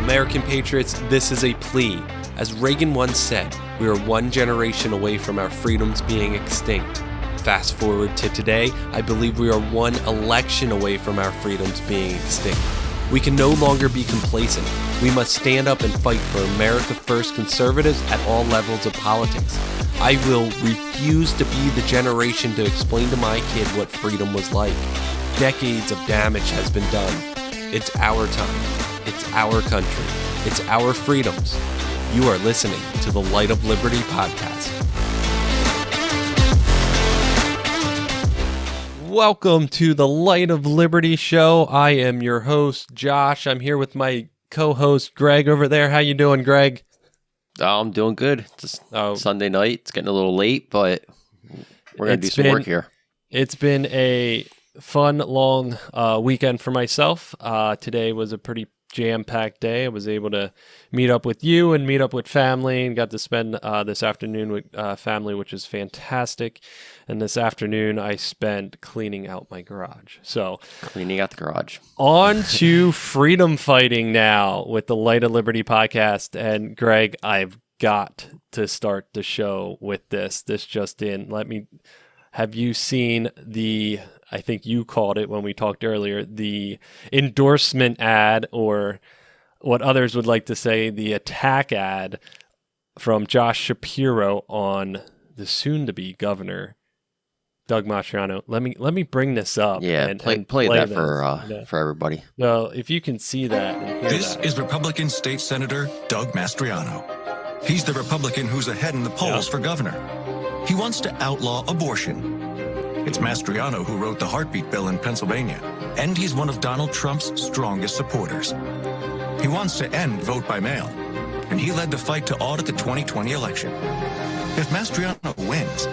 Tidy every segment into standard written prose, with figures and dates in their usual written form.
American patriots, this is a plea. As Reagan once said, we are one generation away from our freedoms being extinct. Fast forward to today, I believe we are one election away from our freedoms being extinct. We can no longer be complacent. We must stand up and fight for America First conservatives at all levels of politics. I will refuse to be the generation to explain to my kid what freedom was like. Decades of damage has been done. It's our time. It's our country. It's our freedoms. You are listening to the Light of Liberty podcast. Welcome to the Light of Liberty show. I am your host, Josh. I'm here with my co-host, Greg, over there. How you doing, Greg? Oh, I'm doing good. It's Sunday night. It's getting a little late, but we're going to do some work here. It's been a fun, long weekend for myself. Today was a pretty jam-packed day. I was able to meet up with you and meet up with family and got to spend this afternoon with family, which is fantastic. And this afternoon I spent cleaning out my garage. So cleaning out the garage. On to freedom fighting now with the Light of Liberty podcast. And Greg, I've got to start the show with this. This just in. Have you seen I think you called it when we talked earlier, the endorsement ad, or what others would like to say, the attack ad from Josh Shapiro on the soon-to-be governor, Doug Mastriano. Let me bring this up. Yeah, and play that for everybody. Well, if you can see that. This is Republican State Senator Doug Mastriano. He's the Republican who's ahead in the polls for governor. He wants to outlaw abortion. It's Mastriano who wrote the heartbeat bill in Pennsylvania, and he's one of Donald Trump's strongest supporters. He wants to end vote by mail, and he led the fight to audit the 2020 election. If Mastriano wins,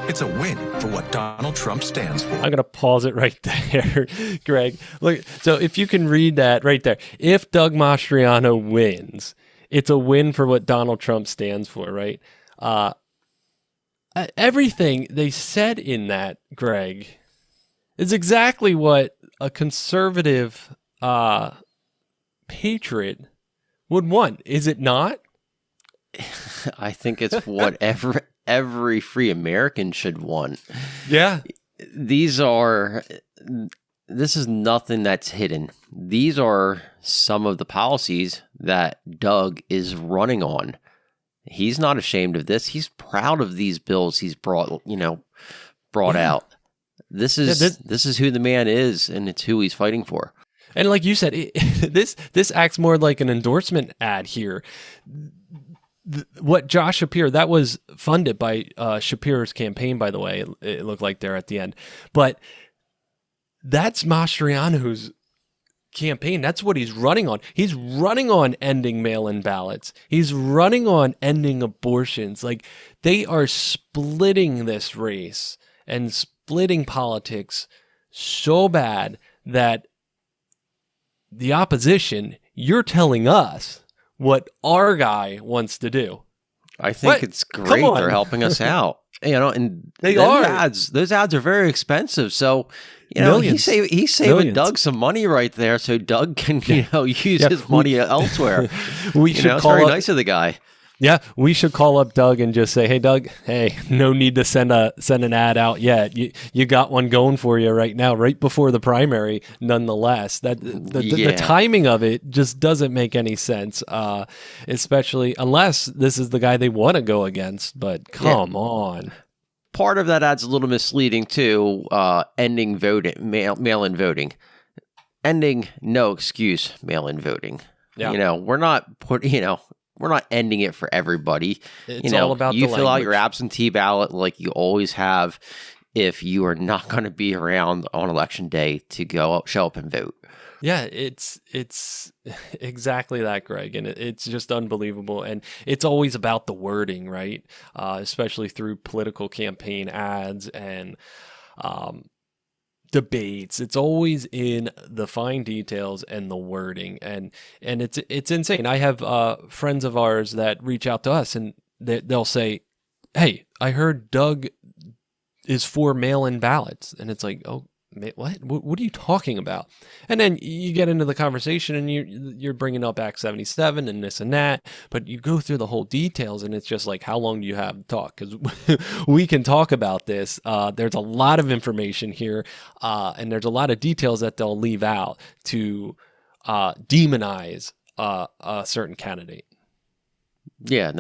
it's a win for what Donald Trump stands for. I'm going to pause it right there, Greg. Look, so if you can read that right there. If Doug Mastriano wins, it's a win for what Donald Trump stands for, right? Everything they said in that, Greg, is exactly what a conservative patriot would want. Is it not? I think it's what every free American should want. Yeah. This is nothing that's hidden. These are some of the policies that Doug is running on. He's not ashamed of this. He's proud of these bills he's brought out. This is who the man is, and it's who he's fighting for. And like you said, this acts more like an endorsement ad here. What Josh Shapiro, that was funded by Shapiro's campaign, by the way. It looked like there at the end. But that's Mastriano's campaign. That's what he's running on. He's running on ending mail-in ballots. He's running on ending abortions. Like, they are splitting this race and splitting politics so bad that the opposition, you're telling us what our guy wants to do. I think it's great they're helping us out. And those ads are very expensive. So, millions. he's saving millions. Doug some money right there, so Doug can, use his money elsewhere. It's very nice of the guy. Yeah, we should call up Doug and just say, "Hey, Doug, no need to send an ad out yet. You got one going for you right now, right before the primary. Nonetheless, the timing of it just doesn't make any sense, especially unless this is the guy they want to go against. But come on." Part of that ad's a little misleading too. Ending voting, mail-in voting, ending no excuse mail-in voting. Yeah. We're not ending it for everybody. It's all about you fill out your absentee ballot like you always have if you are not going to be around on election day to show up and vote. Yeah, it's exactly that, Greg, and it's just unbelievable. And it's always about the wording, right? Especially through political campaign ads and debates. It's always in the fine details and the wording, and it's insane. I have friends of ours that reach out to us, and they'll say, "Hey, I heard Doug is for mail-in ballots," and it's like, "Oh, What are you talking about? And then you get into the conversation and you're bringing up Act 77 and this and that, but you go through the whole details and it's just like, how long do you have to talk? Because we can talk about this. There's a lot of information here, and there's a lot of details that they'll leave out to demonize a certain candidate. Yeah, and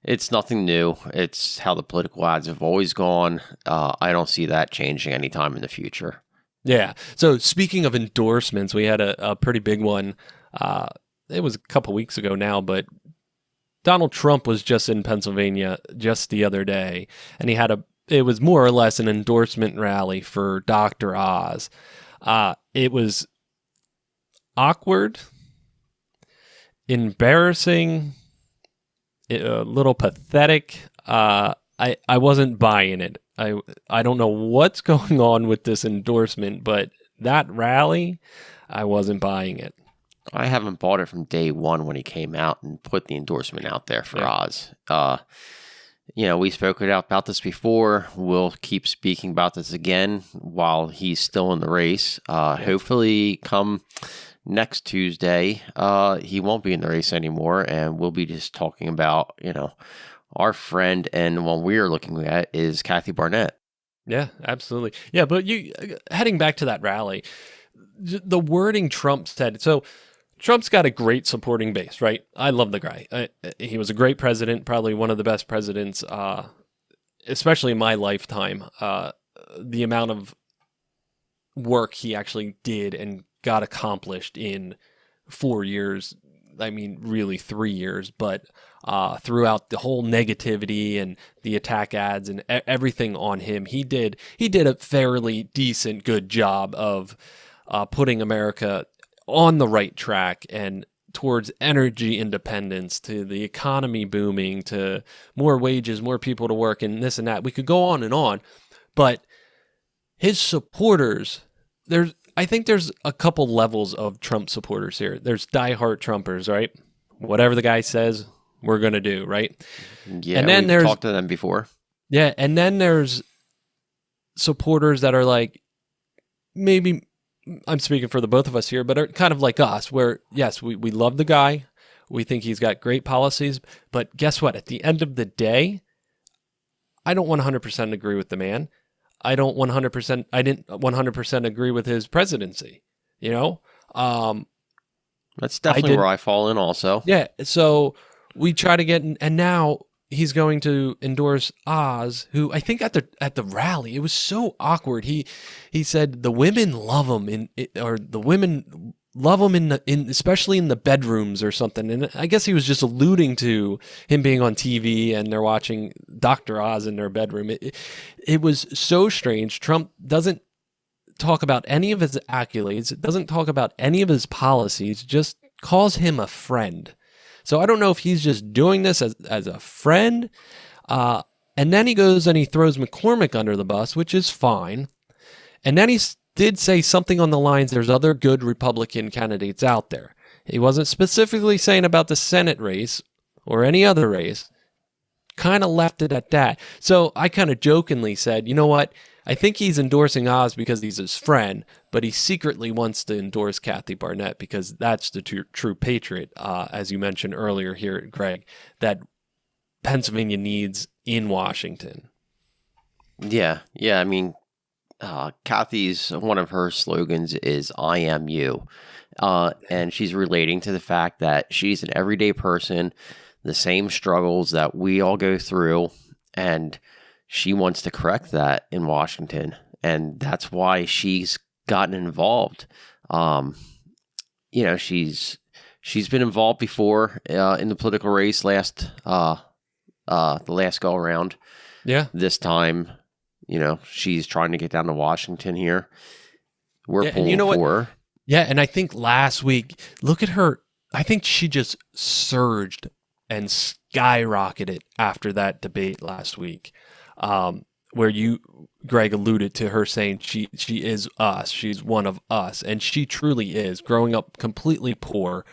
it's nothing new. It's how the political ads have always gone. I don't see that changing anytime in the future. Yeah. So speaking of endorsements, we had a pretty big one. It was a couple weeks ago now, but Donald Trump was just in Pennsylvania just the other day, and it was more or less an endorsement rally for Dr. Oz. It was awkward, embarrassing, a little pathetic. I wasn't buying it. I don't know what's going on with this endorsement, but that rally, I wasn't buying it. I haven't bought it from day one when he came out and put the endorsement out there for Oz. We spoke about this before. We'll keep speaking about this again while he's still in the race. Hopefully come next Tuesday, he won't be in the race anymore, and we'll be just talking about, our friend, and one we're looking at is Kathy Barnette. Yeah, absolutely. Yeah, but heading back to that rally, the wording Trump said, so Trump's got a great supporting base, right? I love the guy. He was a great president, probably one of the best presidents, especially in my lifetime. The amount of work he actually did and got accomplished in 4 years, I mean, really 3 years, but throughout the whole negativity and the attack ads and everything on him, he did a fairly decent, good job of putting America on the right track and towards energy independence, to the economy booming, to more wages, more people to work, and this and that. We could go on, but his supporters, I think there's a couple levels of Trump supporters here. There's diehard Trumpers, right? Whatever the guy says, we're going to do, right? Yeah, and then we've talked to them before. Yeah, and then there's supporters that are like, maybe, I'm speaking for the both of us here, but are kind of like us, where, yes, we love the guy. We think he's got great policies. But guess what? At the end of the day, I don't 100% agree with the man. I didn't 100% agree with his presidency, That's definitely where I fall in also. Yeah, so we try to get, and now he's going to endorse Oz, who I think at the rally, it was so awkward. He said the women love him the women love him in especially in the bedrooms or something. And I guess he was just alluding to him being on TV and they're watching Dr. Oz in their bedroom. It was so strange. Trump doesn't talk about any of his accolades, doesn't talk about any of his policies, just calls him a friend. So I don't know if he's just doing this as a friend. And then he goes and he throws McCormick under the bus, which is fine. And then he did say something on the lines, there's other good Republican candidates out there. He wasn't specifically saying about the Senate race or any other race. Kind of left it at that. So I kind of jokingly said, you know what? I think he's endorsing Oz because he's his friend, but he secretly wants to endorse Kathy Barnette because that's the true patriot, as you mentioned earlier here, Greg, that Pennsylvania needs in Washington. Yeah. I mean, Kathy's, one of her slogans is "I am you," and she's relating to the fact that she's an everyday person, the same struggles that we all go through, and she wants to correct that in Washington, and that's why she's gotten involved. She's been involved before in the political race the last go around. Yeah, this time. She's trying to get down to Washington here. We're pulling for her. Yeah, and I think last week, look at her. I think she just surged and skyrocketed after that debate last week, where you, Greg, alluded to her saying she is us. She's one of us, and she truly is. Growing up completely poor,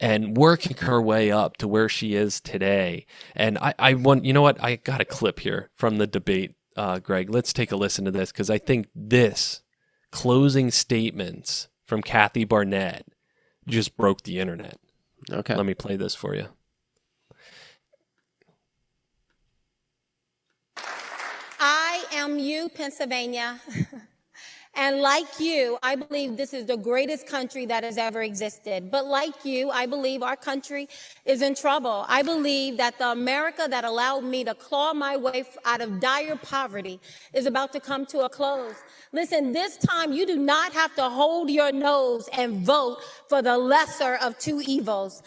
and working her way up to where she is today. And I want, you know what? I got a clip here from the debate Greg, let's take a listen to this, because I think this closing statements from Kathy Barnette just broke the internet. Okay. Let me play this for you. I am you, Pennsylvania. And like you, I believe this is the greatest country that has ever existed. But like you, I believe our country is in trouble. I believe that the America that allowed me to claw my way out of dire poverty is about to come to a close. Listen, this time you do not have to hold your nose and vote for the lesser of two evils.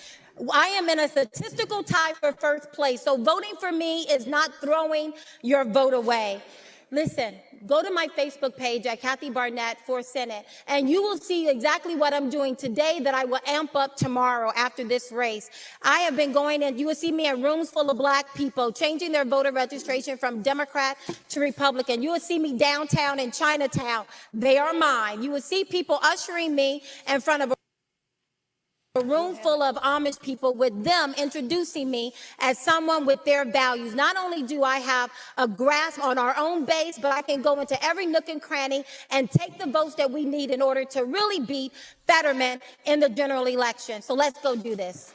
I am in a statistical tie for first place, so voting for me is not throwing your vote away. Listen, go to my Facebook page at Kathy Barnette for Senate, and you will see exactly what I'm doing today that I will amp up tomorrow after this race. I have been going in, you will see me in rooms full of black people, changing their voter registration from Democrat to Republican. You will see me downtown in Chinatown. They are mine. You will see people ushering me in front of a room full of Amish people, with them introducing me as someone with their values. Not only do I have a grasp on our own base, but I can go into every nook and cranny and take the votes that we need in order to really beat Fetterman in the general election. So let's go do this.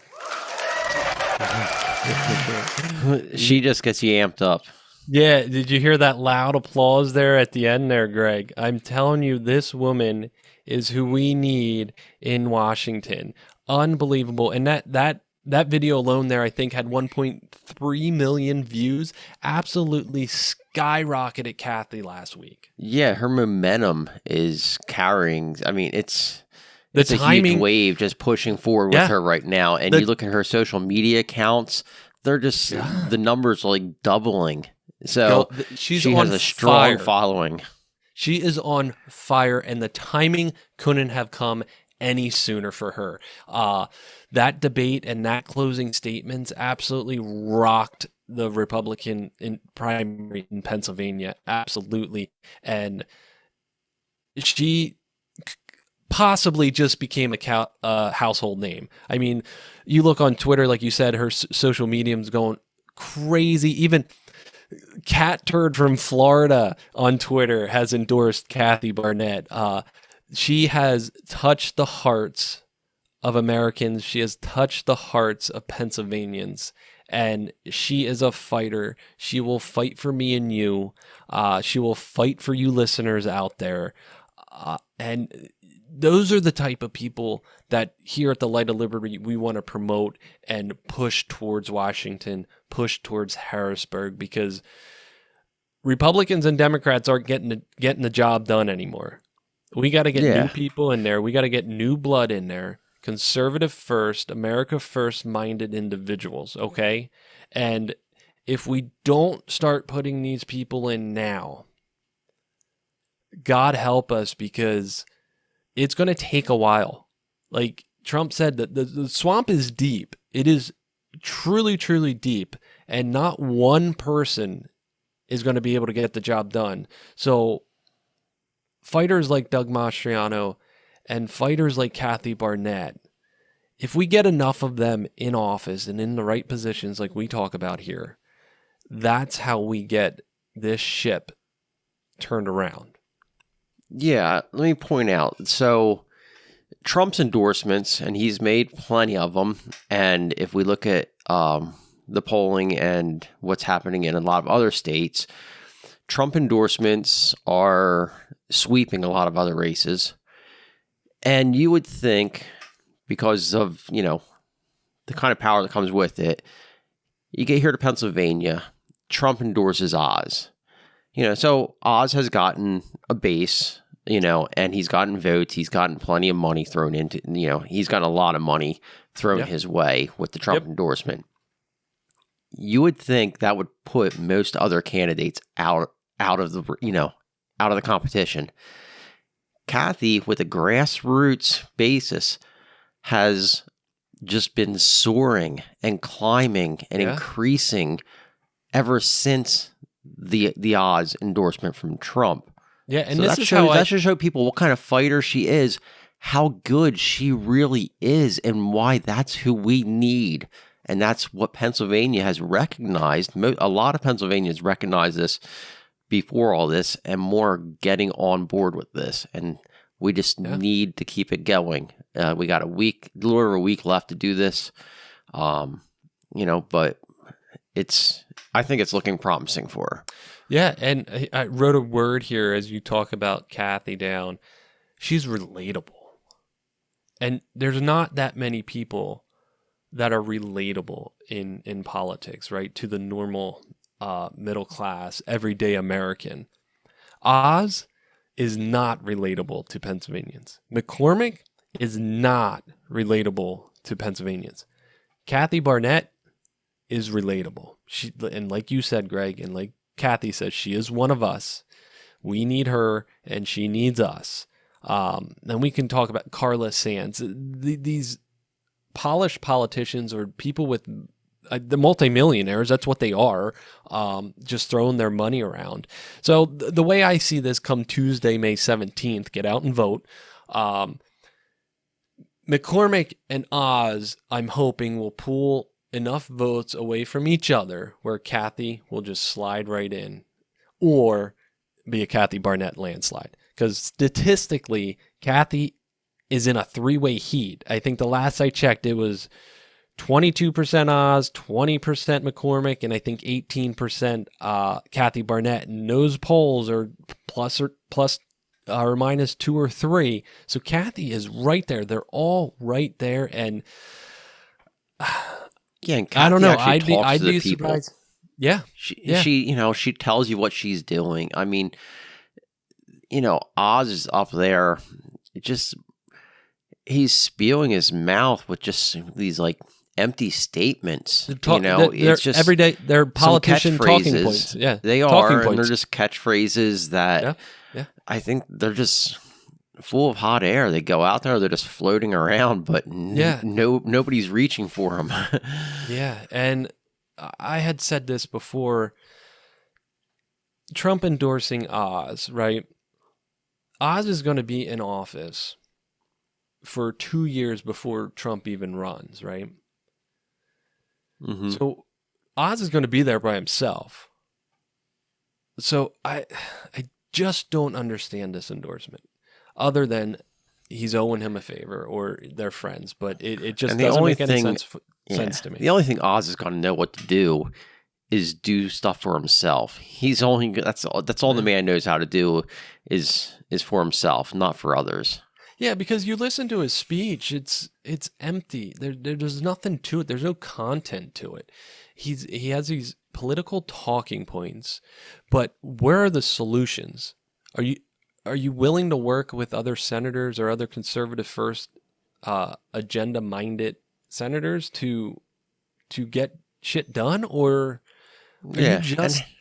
She just gets you amped up. Yeah, did you hear that loud applause there at the end there, Greg? I'm telling you, this woman is who we need in Washington. Unbelievable. And that video alone there, I think, had 1.3 million views. Absolutely skyrocketed Kathy last week. Yeah, her momentum is carrying. I mean, it's The a timing, huge wave just pushing forward with her right now. And you look at her social media accounts, they're just, the numbers are like doubling. So she has a strong following. She is on fire, and the timing couldn't have come any sooner for her. That debate and that closing statements absolutely rocked the Republican primary in Pennsylvania. Absolutely. And she possibly just became a household name. I mean, you look on Twitter, like you said, her social medium's going crazy. Even Cat Turd from Florida on Twitter has endorsed Kathy Barnette. She has touched the hearts of Americans. She has touched the hearts of Pennsylvanians. And she is a fighter. She will fight for me and you. She will fight for you listeners out there. And those are the type of people that here at the Light of Liberty we want to promote and push towards Washington, push towards Harrisburg, because Republicans and Democrats aren't getting the job done anymore. We got to get new people in there. We got to get new blood in there. Conservative first, America first minded individuals, okay? And if we don't start putting these people in now, God help us, because it's going to take a while. Like Trump said, that the swamp is deep. It is truly, truly deep, and not one person is going to be able to get the job done. So fighters like Doug Mastriano and fighters like Kathy Barnette, if we get enough of them in office and in the right positions like we talk about here, that's how we get this ship turned around. Yeah, let me point out. So Trump's endorsements, and he's made plenty of them. And if we look at the polling and what's happening in a lot of other states, Trump endorsements are sweeping a lot of other races. And you would think, because of, the kind of power that comes with it, you get here to Pennsylvania, Trump endorses Oz. So Oz has gotten a base, and he's gotten votes. He's gotten plenty of money thrown into, he's gotten a lot of money thrown his way with the Trump endorsement. You would think that would put most other candidates out of the competition. Kathy, with a grassroots basis, has just been soaring and climbing and increasing ever since the Oz endorsement from Trump. Yeah, and so this that should show people what kind of fighter she is, how good she really is, and why that's who we need. And that's what Pennsylvania has recognized. A lot of Pennsylvanians recognize this before all this and more getting on board with this. And we just need to keep it going. We got a little over a week left to do this. But I think it's looking promising for her. Yeah, and I wrote a word here as you talk about Kathy down. She's relatable. And there's not that many people that are relatable in politics, right? To the normal middle class, everyday American. Oz is not relatable to Pennsylvanians. McCormick is not relatable to Pennsylvanians. Kathy Barnette is relatable. And like you said, Greg, and like Kathy says, she is one of us. We need her, and she needs us. Then we can talk about Carla Sands. These polished politicians or people with the multimillionaires, that's what they are, just throwing their money around. So the way I see this come Tuesday, May 17th, get out and vote. McCormick and Oz, I'm hoping, will pull enough votes away from each other where Kathy will just slide right in or be a Kathy Barnette landslide. Because statistically, Kathy is in a three-way heat. I think the last I checked, it was 22% Oz, 20% McCormick, and I think 18% Kathy Barnette. And those polls are plus or minus 2 or 3. So Kathy is right there. They're all right there. And and I don't know. I'd be surprised. Yeah. She tells you what she's doing. I mean, Oz is up there. He's spewing his mouth with just these like empty statements. It's just every day. They're politician talking points. Yeah, they are, and they're just catchphrases that I think they're just full of hot air. They go out there, they're just floating around, but nobody's reaching for them. Yeah, and I had said this before. Trump endorsing Oz, right? Oz is going to be in office for 2 years before Trump even runs, right? Mm-hmm. So Oz is going to be there by himself. So I just don't understand this endorsement, other than he's owing him a favor or they're friends. But it just doesn't make any sense to me. The only thing Oz is going to know what to do is do stuff for himself. That's all the man knows how to do is for himself, not for others. Yeah, because you listen to his speech, it's empty. There's nothing to it. There's no content to it. He has these political talking points, but where are the solutions? Are you willing to work with other senators or other conservative first agenda minded senators to get shit done, or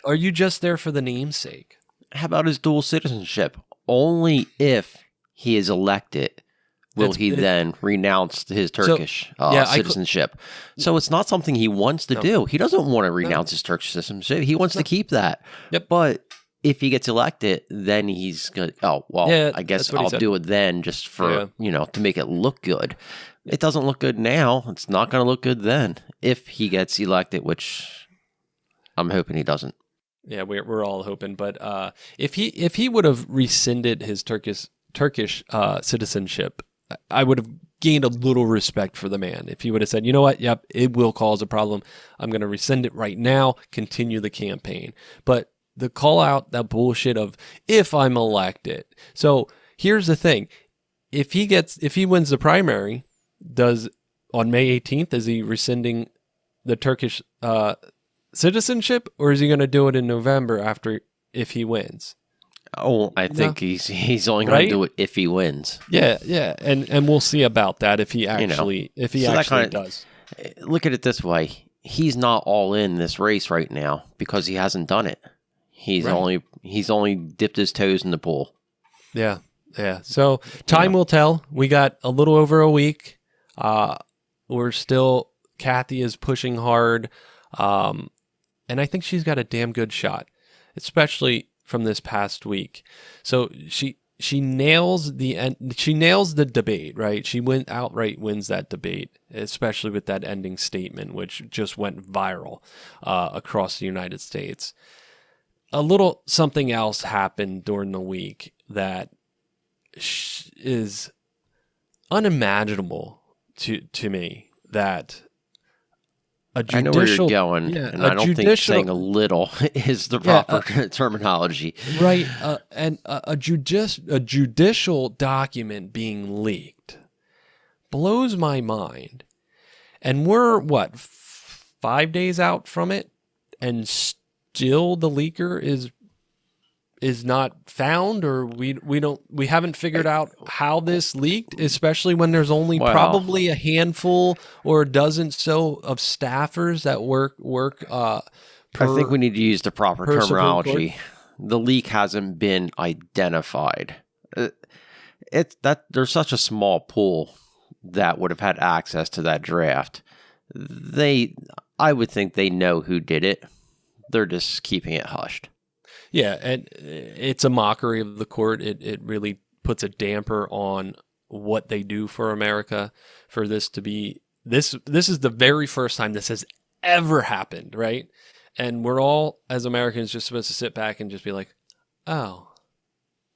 are you just there for the namesake? How about his dual citizenship? Only if he is elected will he then renounce his Turkish citizenship. So it's not something he wants to do. He doesn't want to renounce his Turkish citizenship. He wants to keep that. Yep. But if he gets elected, then he's going to, I guess I'll do it then just for, to make it look good. It doesn't look good now. It's not going to look good then if he gets elected, which I'm hoping he doesn't. Yeah, we're all hoping. But if he would have rescinded his Turkish citizenship, I would have gained a little respect for the man. If he would have said, you know what, yep, it will cause a problem. I'm going to rescind it right now, continue the campaign. But the call out that bullshit of if I'm elected. So here's the thing. If he wins the primary, on May 18th, is he rescinding the Turkish citizenship, or is he going to do it in November if he wins? Oh, I think he's only going to do it if he wins. Yeah, and we'll see about that if he actually does. Look at it this way: he's not all in this race right now because he hasn't done it. He's only dipped his toes in the pool. Yeah. So time will tell. We got a little over a week. Kathy is pushing hard, and I think she's got a damn good shot, especially from this past week. So she nails the debate, right? She outright wins that debate, especially with that ending statement, which just went viral across the United States. a little something else happened during the week that is unimaginable to me, that a judicial, I know where you're going, yeah, and I don't think saying a little is the proper terminology. Right, and a judicial document being leaked blows my mind. And we're, what, 5 days out from it, and still the leaker is not found, or we haven't figured out how this leaked, especially when there's only probably a handful or a dozen so of staffers that work I think we need to use the proper terminology. The leak hasn't been identified. There's such a small pool that would have had access to that draft. I would think they know who did it. They're just keeping it hushed. Yeah, and it's a mockery of the court. It really puts a damper on what they do for America. For this to be this is the very first time this has ever happened, right? And we're all, as Americans, just supposed to sit back and just be like, "Oh,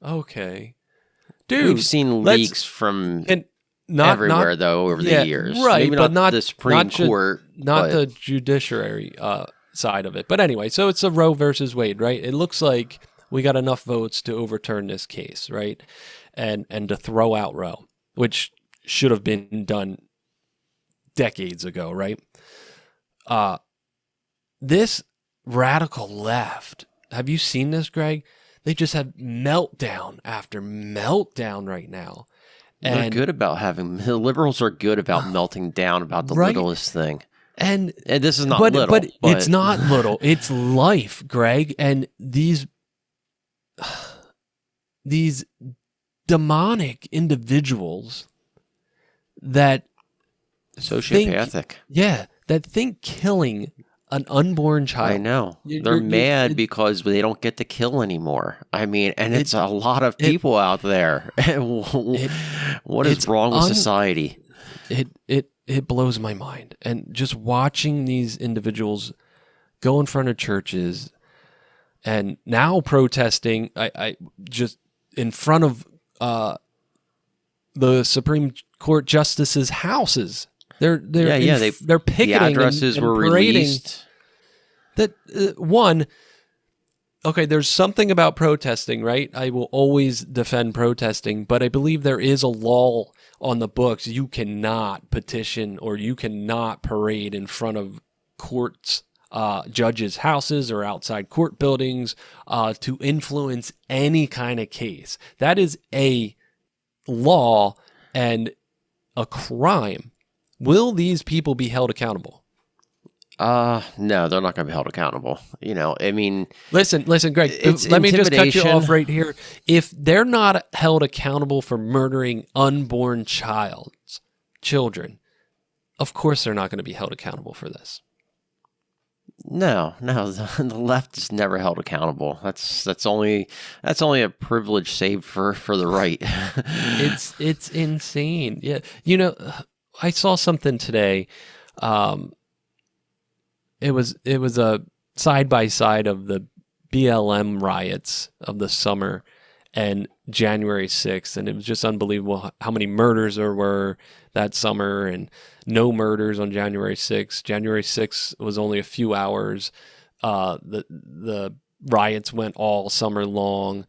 okay, dude." We've seen leaks from everywhere, though, over the years. Right, maybe but not the Supreme Court, not the judiciary side of it. But anyway, so it's a Roe versus Wade, right? It looks like we got enough votes to overturn this case, right? And to throw out Roe, which should have been done decades ago, right? This radical left, have you seen this, Greg? They just had meltdown after meltdown right now. They're good about the liberals are good about melting down about the littlest thing. And this is not little. But it's not little. It's life, Greg. And these demonic individuals that sociopathic. That think killing an unborn child. I know. They're mad because they don't get to kill anymore. I mean, and it's a lot of people out there. What is wrong with society? It blows my mind. And just watching these individuals go in front of churches and now protesting, I just in front of the Supreme Court justices' houses. They're picketing. The addresses and were parading. released. That okay, there's something about protesting, right? I will always defend protesting, but I believe there is a law on the books. You cannot petition or you cannot parade in front of courts, judges' houses or outside court buildings to influence any kind of case. That is a law and a crime. Will these people be held accountable? No, they're not going to be held accountable. I mean... Listen, Greg, let me just cut you off right here. If they're not held accountable for murdering unborn children, of course they're not going to be held accountable for this. No, the left is never held accountable. That's only a privilege saved for the right. It's insane. Yeah, I saw something today. It was a side by side of the BLM riots of the summer and January 6th, and it was just unbelievable how many murders there were that summer and no murders on January 6th. January 6th was only a few hours. The riots went all summer long.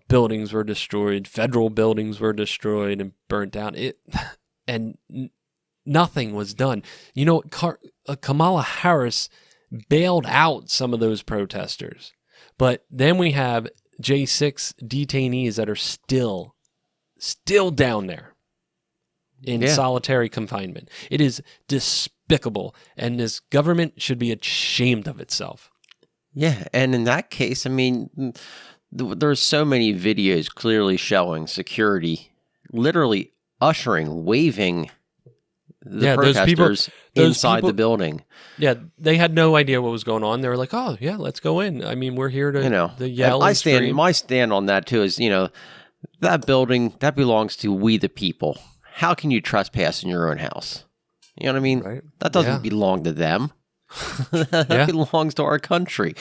Buildings were destroyed. Federal buildings were destroyed and burnt down. And nothing was done. Kamala Harris bailed out some of those protesters. But then we have J6 detainees that are still down there in solitary confinement. It is despicable, and this government should be ashamed of itself. Yeah, and in that case, I mean, there's so many videos clearly showing security literally waving the protesters inside the building. Yeah, they had no idea what was going on. They were like, "Oh, yeah, let's go in. I mean, we're here to yell." My stand on that too is, that building that belongs to we the people. How can you trespass in your own house? You know what I mean? Right. That doesn't belong to them. That belongs to our country.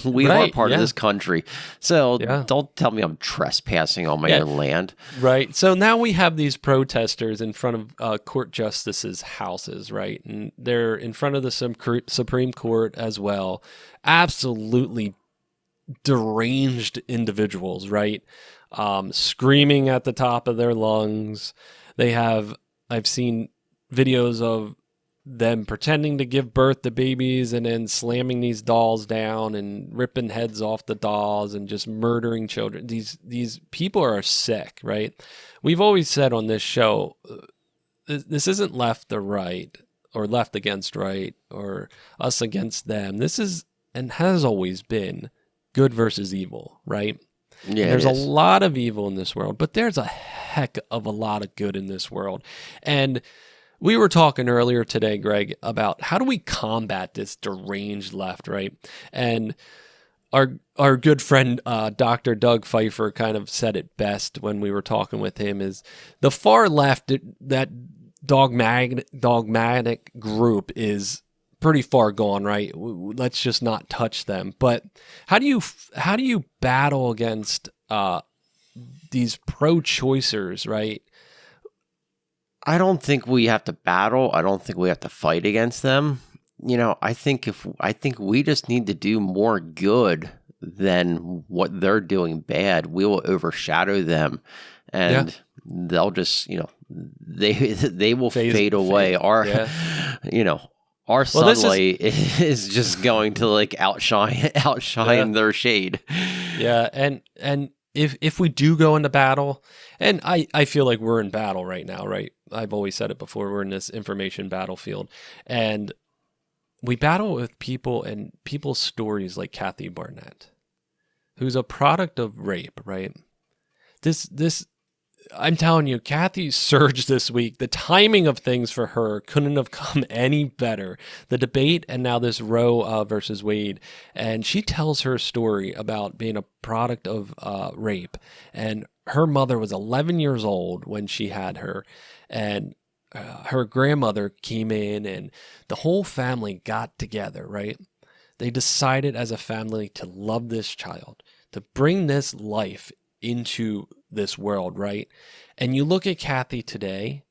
We are part of this country. So don't tell me I'm trespassing on my own land. Right. So now we have these protesters in front of court justices' houses, right? And they're in front of the Supreme Court as well. Absolutely deranged individuals, right? Screaming at the top of their lungs. I've seen videos of them pretending to give birth to babies and then slamming these dolls down and ripping heads off the dolls and just murdering children. These people are sick, right? We've always said on this show, this isn't left or right or left against right or us against them. This is and has always been good versus evil, right? Yeah, there's a lot of evil in this world, but there's a heck of a lot of good in this world. And we were talking earlier today, Greg, about how do we combat this deranged left, right? And our good friend Dr. Doug Pfeiffer kind of said it best when we were talking with him is the far left, that dogmatic group is pretty far gone, right? Let's just not touch them. But how do you battle against these pro-choicers, right? I don't think we have to battle. I don't think we have to fight against them. I think we just need to do more good than what they're doing bad. We will overshadow them, and they'll just, they will fade away. Our sunlight is just going to like outshine their shade. Yeah, and if we do go into battle, and I feel like we're in battle right now, right? I've always said it before, we're in this information battlefield. And we battle with people and people's stories like Kathy Barnette, who's a product of rape, right? This I'm telling you, Kathy's surge this week, the timing of things for her couldn't have come any better. The debate and now this Roe versus Wade. And she tells her story about being a product of rape. And her mother was 11 years old when she had her. And her grandmother came in and the whole family got together, right? They decided as a family to love this child, to bring this life into this world, right? And you look at Kathy today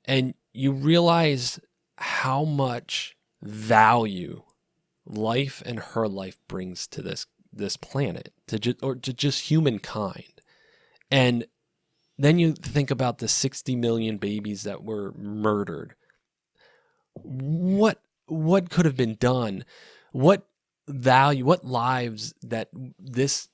and you realize how much value life and her life brings to this planet, to just humankind. And then you think about the 60 million babies that were murdered. What could have been done? What value, what lives that this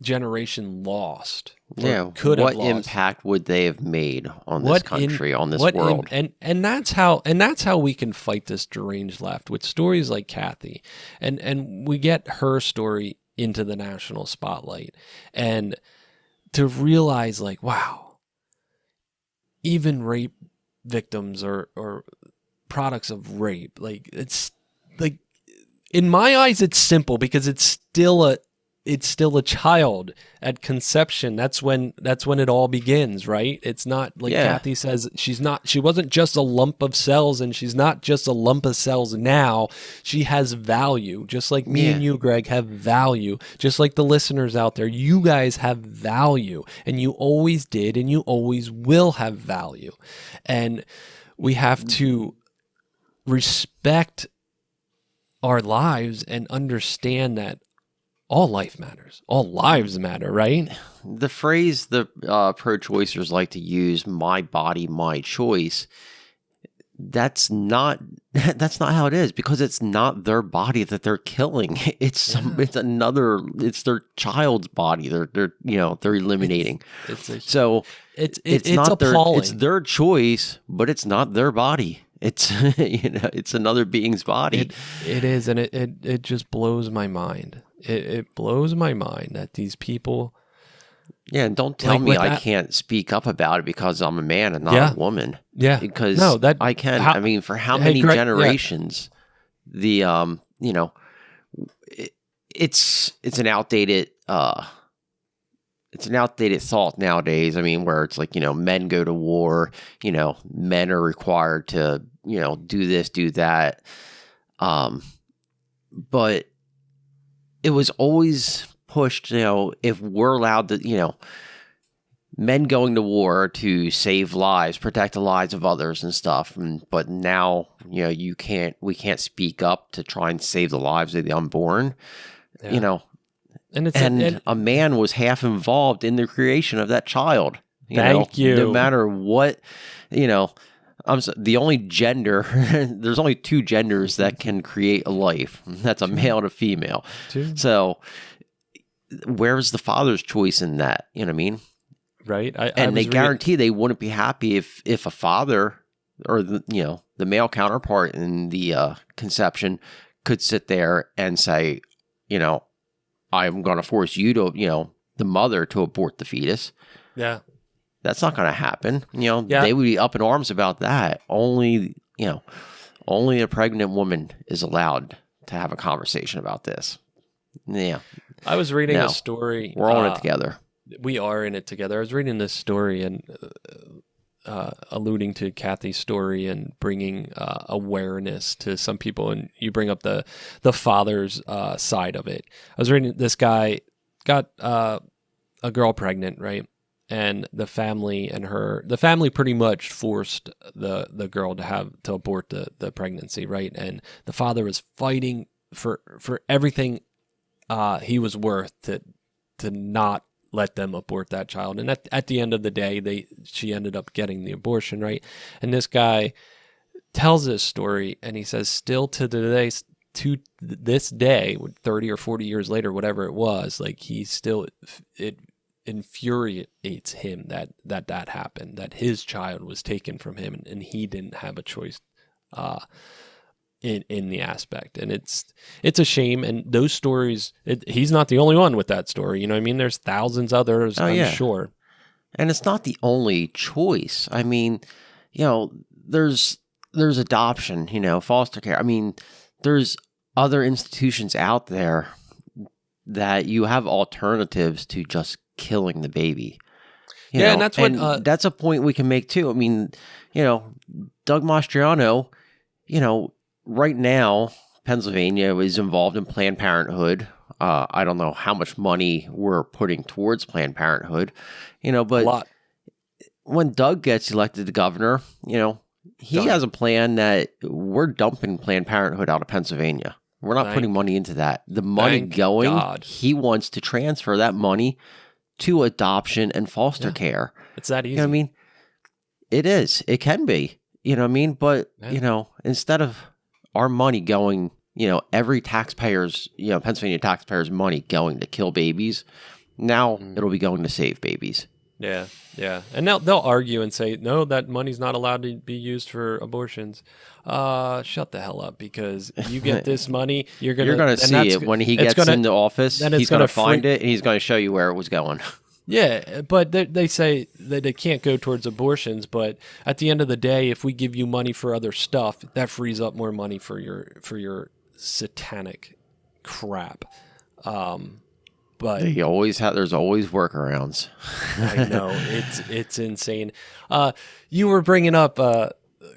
generation lost? Could have lost. What impact would they have made on this country, on this world? And that's how we can fight this deranged left, with stories like Kathy. And we get her story into the national spotlight. And to realize, like, wow, even rape victims or products of rape, like, it's like, in my eyes, it's simple because it's still a child at conception. That's when it all begins, right? It's not like Kathy says, she wasn't just a lump of cells, and she's not just a lump of cells now. She has value, just like me and you, Greg, have value. Just like the listeners out there, you guys have value, and you always did, and you always will have value. And we have to respect our lives and understand that all life matters. All lives matter, right? The phrase the pro-choicers like to use, "my body, my choice," that's not how it is, because it's not their body that they're killing. It's their child's body. They're eliminating. It's not appalling. It's their choice, but it's not their body. It's it's another being's body. It is, and it just blows my mind. It blows my mind that these people. Yeah, and don't tell me I can't speak up about it because I'm a man and not a woman. Yeah, because I can. I mean, for how many generations? The it's an outdated thought nowadays. I mean, where it's like, men go to war, men are required to, do this, do that. But it was always pushed, if we're allowed to, men going to war to save lives, protect the lives of others and stuff. But now, we can't speak up to try and save the lives of the unborn, And a man was half involved in the creation of that child. Thank you. No matter what, the only gender, there's only two genders that can create a life. That's a male and a female. True. So where's the father's choice in that? You know what I mean? Right. They guarantee they wouldn't be happy if a father or the male counterpart in the conception could sit there and say, I'm going to force you to, the mother to abort the fetus. Yeah. That's not going to happen. Yeah. They would be up in arms about that. Only a pregnant woman is allowed to have a conversation about this. Yeah. I was reading a story. We're all in it together. We are in it together. I was reading this story and alluding to Kathy's story and bringing awareness to some people. And you bring up the father's side of it. I was reading this guy got a girl pregnant, right? And the family pretty much forced the girl to abort the pregnancy, right? And the father was fighting for everything he was worth to not let them abort that child. And at the end of the day, she ended up getting the abortion, right? And this guy tells this story, and he says, still to this day, 30 or 40 years later, whatever it was, like it infuriates him that happened, that his child was taken from him, and he didn't have a choice in the aspect. And it's a shame. And those stories, he's not the only one with that story. You know what I mean? There's thousands others, I'm sure. And it's not the only choice. I mean, there's adoption, foster care. I mean, there's other institutions out there that you have alternatives to just killing the baby. And that's what that's a point we can make too. I mean, Doug Mastriano, right now, Pennsylvania is involved in Planned Parenthood. I don't know how much money we're putting towards Planned Parenthood, but a lot. When Doug gets elected to governor, he has a plan that we're dumping Planned Parenthood out of Pennsylvania. We're not putting money into that. The money he wants to transfer that money to adoption and foster care. It's that easy. You know what I mean? It is. It can be. You know what I mean? But, instead of our money going, every taxpayer's, Pennsylvania taxpayer's money going to kill babies, now it'll be going to save babies. Yeah, yeah. And now they'll argue and say, no, that money's not allowed to be used for abortions. Shut the hell up, because you get this money, you're going to see it when he gets into office. He's going to find it, and he's going to show you where it was going. Yeah, but they say that it can't go towards abortions. But at the end of the day, if we give you money for other stuff, that frees up more money for your satanic crap. But there's always workarounds. I know it's insane. You were bringing up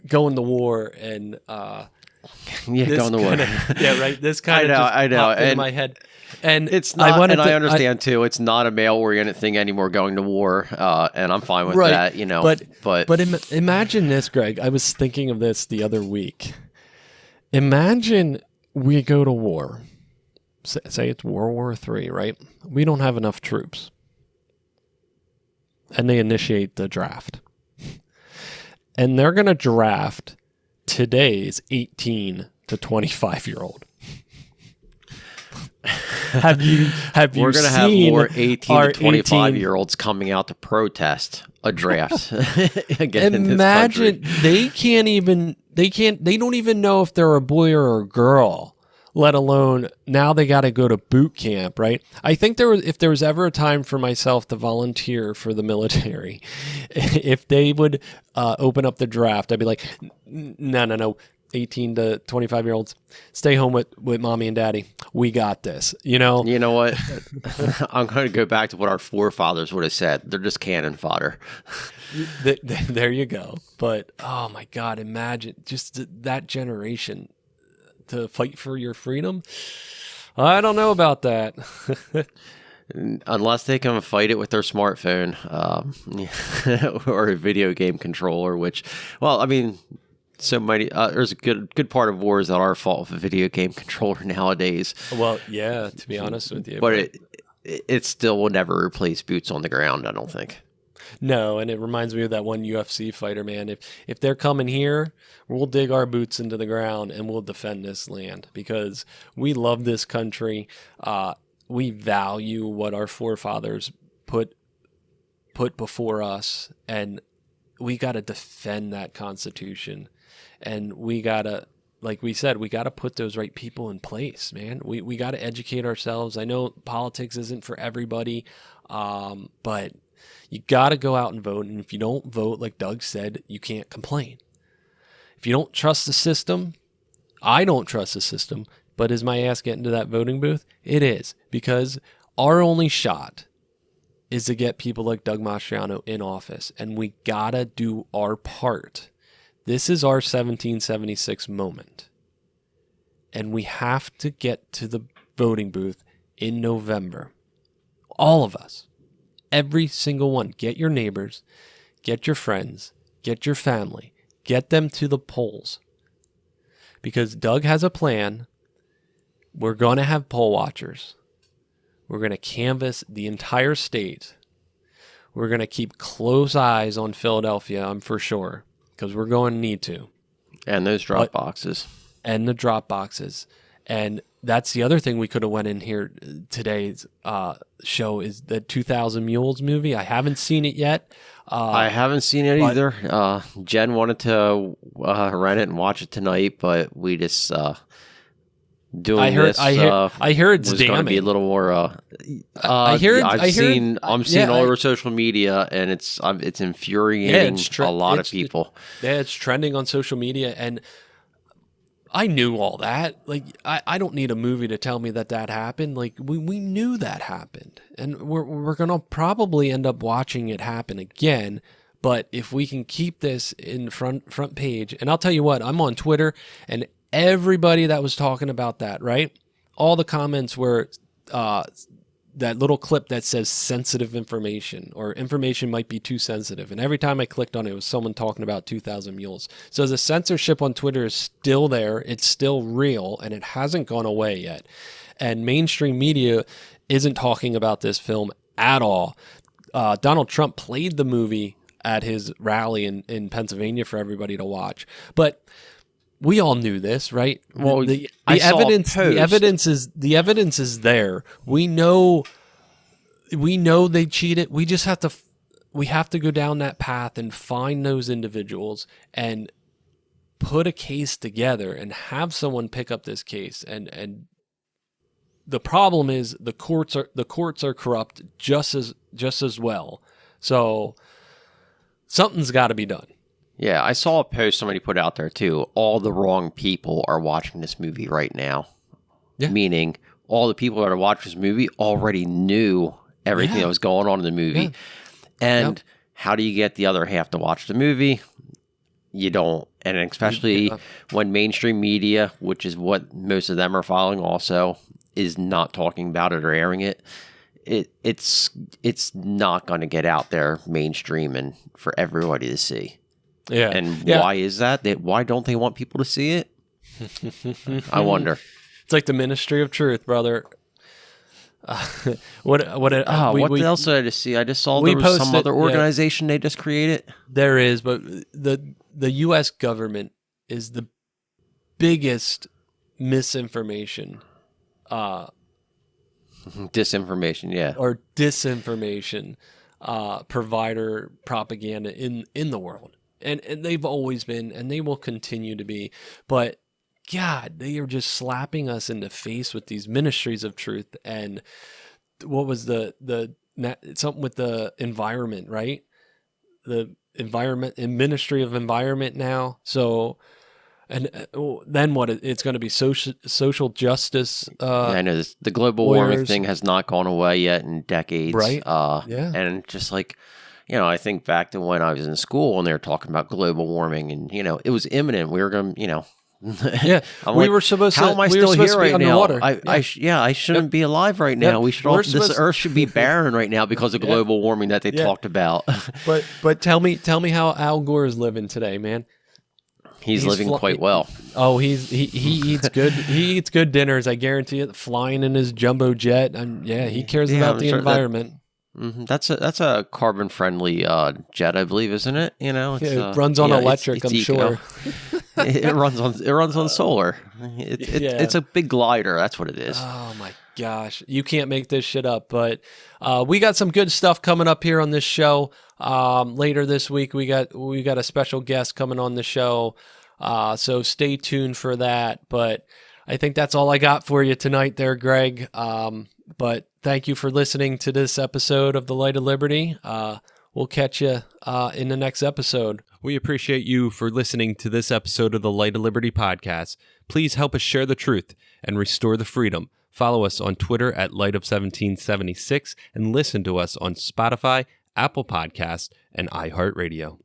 going to war and going to war. Yeah, right. This kind of I know. Popped into my head. And it's not, I understand too. It's not a male-oriented thing anymore. Going to war, and I'm fine with that. But imagine this, Greg. I was thinking of this the other week. Imagine we go to war. Say it's World War III, right? We don't have enough troops, and they initiate the draft, and they're going to draft today's 18 to 25-year-old. Have you We're going to have more 18 to 25-year-olds coming out to protest a draft again Imagine in this country. They don't even know if they're a boy or a girl, let alone now they got to go to boot camp, right? I think if there was ever a time for myself to volunteer for the military, if they would open up the draft, I'd be like, no. 18 to 25-year-olds, stay home with mommy and daddy. We got this. You know what? I'm going to go back to what our forefathers would have said. They're just cannon fodder. There you go. But, oh my God, imagine just that generation to fight for your freedom? I don't know about that. Unless they can fight it with their smartphone or a video game controller, which, well, I mean, so many. There's a good part of wars that are fault of a video game controller nowadays. Well, yeah, to be honest with you, but it still will never replace boots on the ground, I don't think. No, and it reminds me of that one UFC fighter, man. If they're coming here, we'll dig our boots into the ground and we'll defend this land because we love this country. We value what our forefathers put before us, and we got to defend that Constitution. And we got to, like we said, we got to put those right people in place, man. We got to educate ourselves. I know politics isn't for everybody, but you got to go out and vote. And if you don't vote, like Doug said, you can't complain. If you don't trust the system, I don't trust the system, but is my ass getting to that voting booth? It is, because our only shot is to get people like Doug Mastriano in office, and we got to do our part. This is our 1776 moment, and we have to get to the voting booth in November. All of us. Every single one. Get your neighbors, get your friends, get your family, get them to the polls. Because Doug has a plan. We're going to have poll watchers. We're going to canvass the entire state. We're going to keep close eyes on Philadelphia, I'm for sure, because we're going to need to. And those drop boxes. And the drop boxes. And that's the other thing we could have went in here today's show is the 2000 Mules movie. I haven't seen it yet. I haven't seen it either. Jen wanted to rent it and watch it tonight, but we just doing this. I hear it's was going to be a little more. I'm seeing all over social media, and it's infuriating a lot of people. It's trending on social media, and I knew all that. Like, I don't need a movie to tell me that happened. Like, we knew that happened. And we're going to probably end up watching it happen again. But if we can keep this in front page, and I'll tell you what, I'm on Twitter, and everybody that was talking about that, right? All the comments were that little clip that says sensitive information or information might be too sensitive. And every time I clicked on it, it was someone talking about 2000 Mules. So the censorship on Twitter is still there. It's still real, and it hasn't gone away yet. And mainstream media isn't talking about this film at all. Donald Trump played the movie at his rally in Pennsylvania for everybody to watch. But we all knew this, right? Well, the evidence is there. We know they cheated. We just have to go down that path and find those individuals and put a case together and have someone pick up this case. And the problem is the courts are corrupt just as well. So something's got to be done. Yeah, I saw a post somebody put out there too. All the wrong people are watching this movie right now. Yeah. Meaning all the people that are watching this movie already knew everything that was going on in the movie. Yeah. And how do you get the other half to watch the movie? You don't. And especially when mainstream media, which is what most of them are following also, is not talking about it or airing it. It's not going to get out there mainstream and for everybody to see. Yeah. And why is that? Why don't they want people to see it? I wonder. It's like the Ministry of Truth, brother. What else did I just see? I just saw there was some other organization they just created. There is, but the U.S. government is the biggest misinformation. Disinformation, yeah. Or disinformation provider propaganda in the world. And they've always been, and they will continue to be. But God, they are just slapping us in the face with these ministries of truth. And what was the something with the environment, right? The environment and Ministry of Environment now. So, and then what? It's going to be social justice. I know this. The global warming thing has not gone away yet in decades, right? And just like, I think back to when I was in school and they were talking about global warming, and it was imminent. We were going, Yeah, I'm we like, were supposed how to. am I we were still supposed here to be right now? underwater. I shouldn't be alive right now. Yep. We should We're this supposed- Earth should be barren right now because of global warming that they talked about. But tell me how Al Gore is living today, man. He's living quite well. Oh, he eats good. He eats good dinners. I guarantee it. Flying in his jumbo jet. He cares about I'm the sure environment. That's a carbon friendly jet, I believe, isn't it? You know, It runs on electric. I'm sure. it runs on solar. It's a big glider. That's what it is. Oh my gosh, you can't make this shit up. But we got some good stuff coming up here on this show. Later this week, we got a special guest coming on the show. So stay tuned for that. But I think that's all I got for you tonight, there, Greg. But thank you for listening to this episode of The Light of Liberty. We'll catch you in the next episode. We appreciate you for listening to this episode of the Light of Liberty podcast. Please help us share the truth and restore the freedom. Follow us on Twitter at Light of 1776 and listen to us on Spotify, Apple Podcasts, and iHeartRadio.